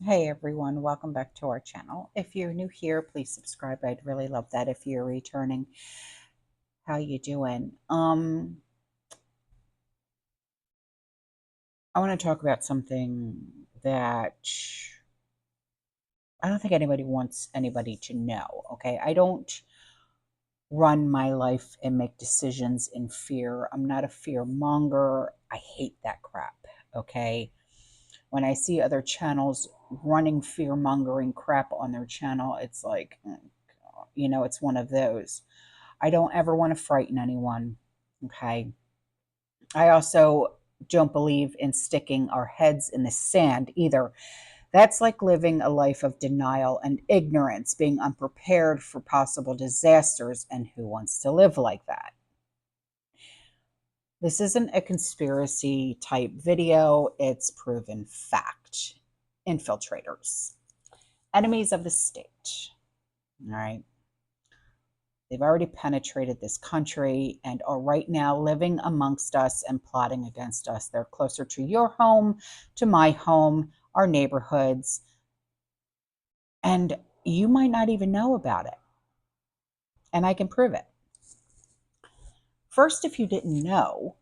Hey everyone, welcome back to our channel. If you're new here, please subscribe. I'd really love that. If you're returning, how you doing? I want to talk about something that I don't think anybody wants anybody to know, okay? I don't run my life and make decisions in fear. I'm not a fear monger. I hate that crap, okay? When I see other channels running fear mongering crap on their channel, it's like, it's one of those. I don't ever want to frighten anyone. Okay. I also don't believe in sticking our heads in the sand either. That's like living a life of denial and ignorance, being unprepared for possible disasters, and who wants to live like that? This isn't a conspiracy type video, it's proven fact. Infiltrators, enemies of the state. All right. They've already penetrated this country and are right now living amongst us and plotting against us. They're closer to your home, to my home, our neighborhoods, and you might not even know about it. And I can prove it. First, if you didn't know,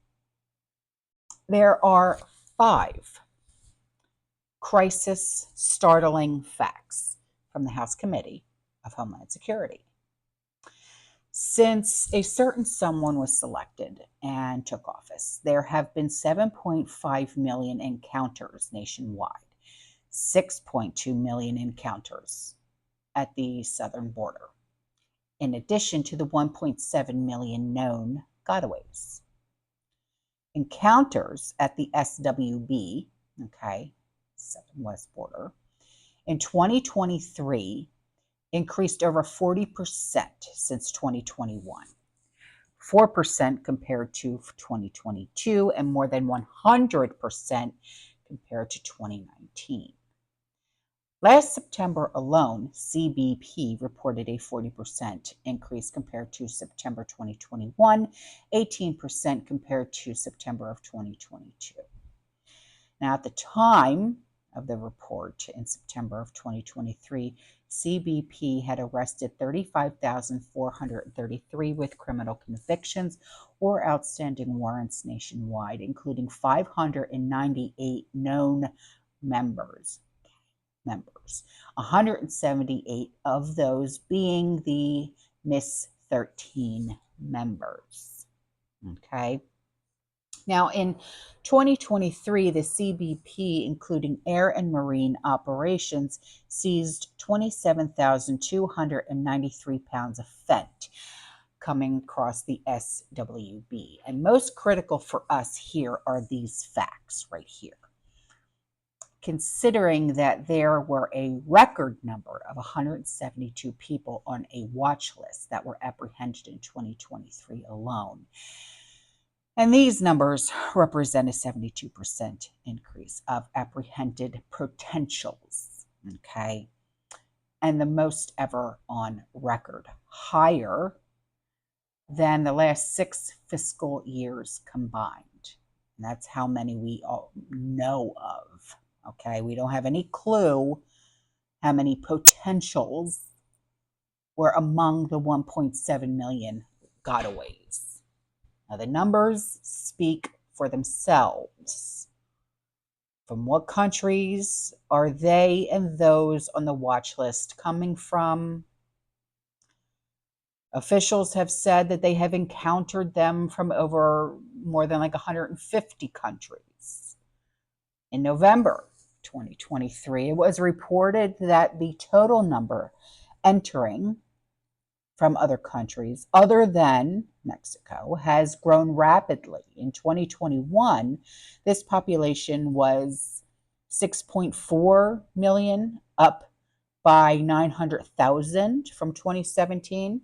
there are 5 crisis startling facts from the House Committee of Homeland Security. Since a certain someone was selected and took office, there have been 7.5 million encounters nationwide, 6.2 million encounters at the southern border, in addition to the 1.7 million known gotaways. Encounters at the SWB, okay, southern west border, in 2023 increased over 40% since 2021. 4% compared to 2022, and more than 100% compared to 2019. Last September alone, CBP reported a 40% increase compared to September 2021, 18% compared to September of 2022. Now, at the time of the report in September of 2023, CBP had arrested 35,433 with criminal convictions or outstanding warrants nationwide, including 598 known members. 178 of those being the Miss 13 members. Okay. Now, in 2023, the CBP, including air and marine operations, seized 27,293 pounds of fent coming across the SWB. And most critical for us here are these facts right here. Considering that there were a record number of 172 people on a watch list that were apprehended in 2023 alone. And these numbers represent a 72% increase of apprehended potentials, okay? And the most ever on record, higher than the last 6 fiscal years combined. And that's how many we all know of, okay? We don't have any clue how many potentials were among the 1.7 million gotaways. Now, the numbers speak for themselves. From what countries are they and those on the watch list coming from? Officials have said that they have encountered them from over more than 150 countries. In November 2023, it was reported that the total number entering from other countries other than Mexico has grown rapidly. In 2021, this population was 6.4 million, up by 900,000 from 2017.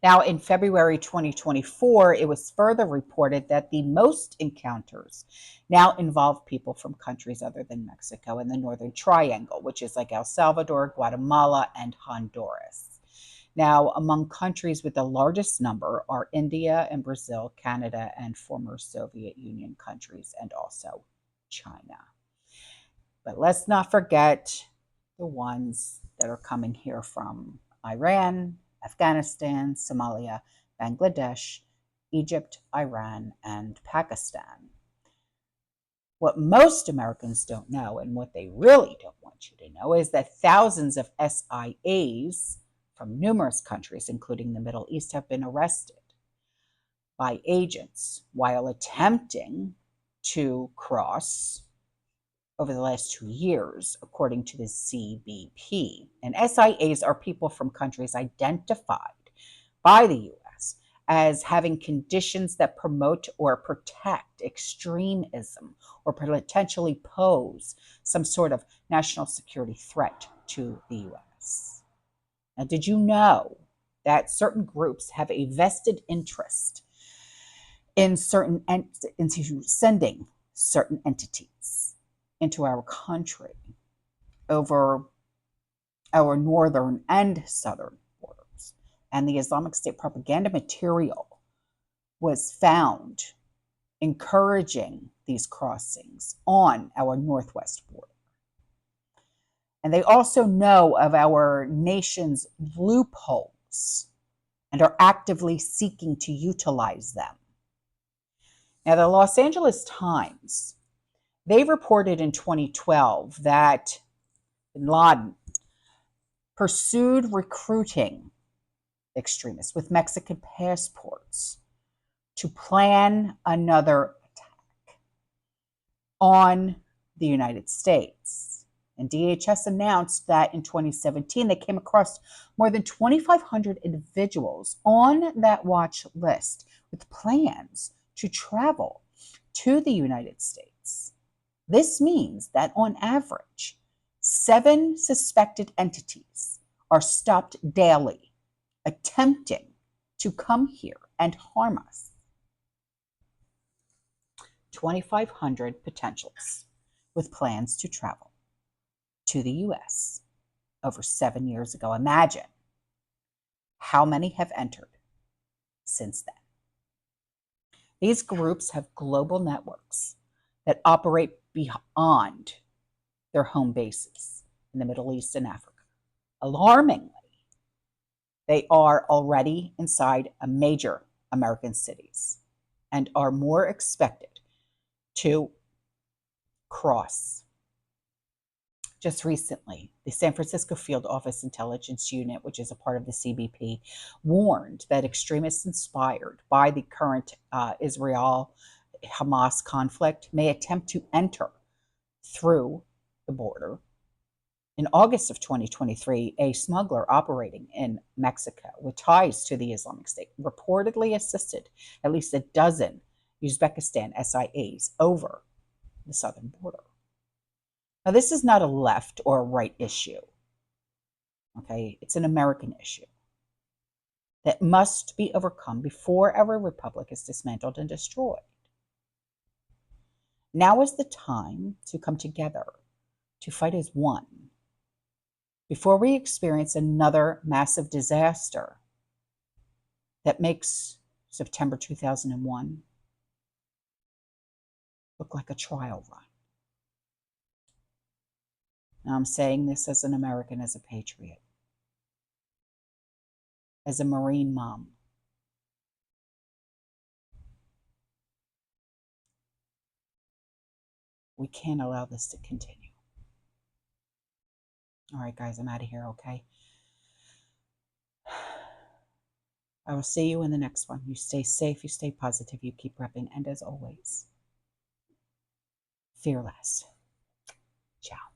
Now, in February 2024, it was further reported that the most encounters now involve people from countries other than Mexico in the Northern Triangle, which is like El Salvador, Guatemala, and Honduras. Now, among countries with the largest number are India and Brazil, Canada, and former Soviet Union countries, and also China. But let's not forget the ones that are coming here from Iran, Afghanistan, Somalia, Bangladesh, Egypt, Iran, and Pakistan. What most Americans don't know, and what they really don't want you to know, is that thousands of SIAs from numerous countries, including the Middle East, have been arrested by agents while attempting to cross over the last 2 years, according to the CBP. And SIAs are people from countries identified by the U.S. as having conditions that promote or protect extremism or potentially pose some sort of national security threat to the U.S. Now, did you know that certain groups have a vested interest in into sending certain entities into our country over our northern and southern borders? And the Islamic State propaganda material was found encouraging these crossings on our northwest border. And they also know of our nation's loopholes and are actively seeking to utilize them. Now, the Los Angeles Times, they reported in 2012 that bin Laden pursued recruiting extremists with Mexican passports to plan another attack on the United States. And DHS announced that in 2017, they came across more than 2,500 individuals on that watch list with plans to travel to the United States. This means that on average, 7 suspected entities are stopped daily attempting to come here and harm us. 2,500 potentials with plans to travel to the US over 7 years ago. Imagine how many have entered since then. These groups have global networks that operate beyond their home bases in the Middle East and Africa. Alarmingly, they are already inside major American cities and are more expected to cross. Just recently, the San Francisco Field Office Intelligence Unit, which is a part of the CBP, warned that extremists inspired by the current Israel-Hamas conflict may attempt to enter through the border. In August of 2023, a smuggler operating in Mexico with ties to the Islamic State reportedly assisted at least a dozen Uzbekistan SIAs over the southern border. Now, this is not a left or a right issue. Okay, it's an American issue that must be overcome before our republic is dismantled and destroyed. Now is the time to come together, to fight as one, before we experience another massive disaster that makes September 2001 look like a trial run. Now, I'm saying this as an American, as a patriot, as a Marine mom. We can't allow this to continue. All right, guys, I'm out of here, okay? I will see you in the next one. You stay safe, you stay positive, you keep repping, and as always, fearless. Ciao.